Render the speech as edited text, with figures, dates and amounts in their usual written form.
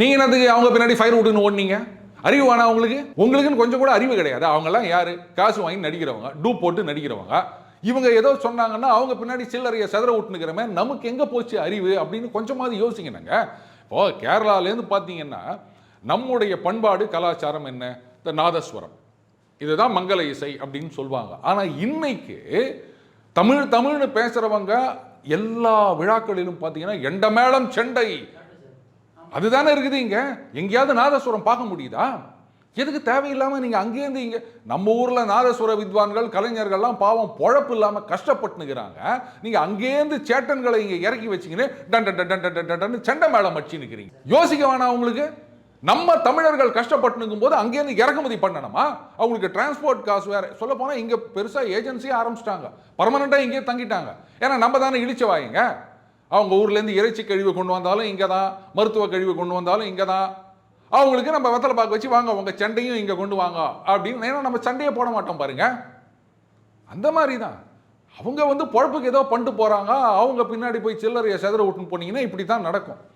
நீங்க என்னதுக்கு அவங்க பின்னாடி ஃபயர் விட்டுன்னு ஓடுனீங்க? அறிவு வேணா உங்களுக்குன்னு கொஞ்சம் கூட அறிவு கிடையாது. அவங்கெல்லாம் யாரு? காசு வாங்கி நடிக்கிறவங்க, டூப் போட்டு நடிக்கிறவங்க. இவங்க ஏதோ சொன்னாங்கன்னா அவங்க பின்னாடி சில்லறைய செதற விட்டுனுக்கிறமே, நமக்கு எங்க போச்சு அறிவு அப்படின்னு கொஞ்சமாவது யோசிக்கணுங்க. இப்போ கேரளாலேருந்து பார்த்தீங்கன்னா நம்முடைய பண்பாடு கலாச்சாரம் என்ன? இந்த நாதஸ்வரம், இதுதான் மங்கள இசை அப்படின்னு சொல்லுவாங்க. ஆனா இன்னைக்கு தமிழ்னு பேசுறவங்க எல்லா விழாக்களிலும் பார்த்தீங்கன்னா எண்டமேளம் செண்டை அதுதானே இருக்குது. இங்க எங்கேயாவது நாதஸ்வரம் பார்க்க முடியுதா? எதுக்கு தேவையில்லாம நீங்க அங்கேருந்து இங்க நம்ம ஊர்ல நாதஸ்வர வித்வான்கள் கலைஞர்கள்லாம் பாவம் பொழப்பு இல்லாம கஷ்டப்பட்டுனுக்கிறாங்க. நீங்க அங்கேருந்து சேட்டன்களை இங்க இறக்கி வச்சிங்கன்னு டன் சண்டை மேளம் அடிச்சு நிக்கிறீங்க. யோசிக்க வேணாம் உங்களுக்கு? நம்ம தமிழர்கள் கஷ்டப்பட்டுனுக்கும் போது அங்கேருந்து இறக்குமதி பண்ணணுமா? அவங்களுக்கு டிரான்ஸ்போர்ட் காசு வேற. சொல்ல போனா இங்க பெருசா ஏஜென்சியே ஆரம்பிச்சிட்டாங்க, பர்மனண்டா இங்கே தங்கிட்டாங்க. ஏன்னா நம்ம தானே இழிச்ச வாயுங்க. அவங்க ஊர்லேருந்து இறைச்சி கழிவு கொண்டு வந்தாலும் இங்கே தான், மருத்துவ கழிவு கொண்டு வந்தாலும் இங்கே தான். அவங்களுக்கு நம்ம வெத்தலை பாக்கு வச்சு வாங்க உங்கள் சண்டையும் இங்கே கொண்டு வாங்க அப்படின்னு. ஏன்னா நம்ம சண்டையே போட மாட்டோம் பாருங்க. அந்த மாதிரி தான் அவங்க பொழப்புக்கு ஏதோ பண்ணிட்டு போகிறாங்க. அவங்க பின்னாடி போய் சில்லறையை செதற விட்டுன்னு போனீங்கன்னா இப்படி தான் நடக்கும்.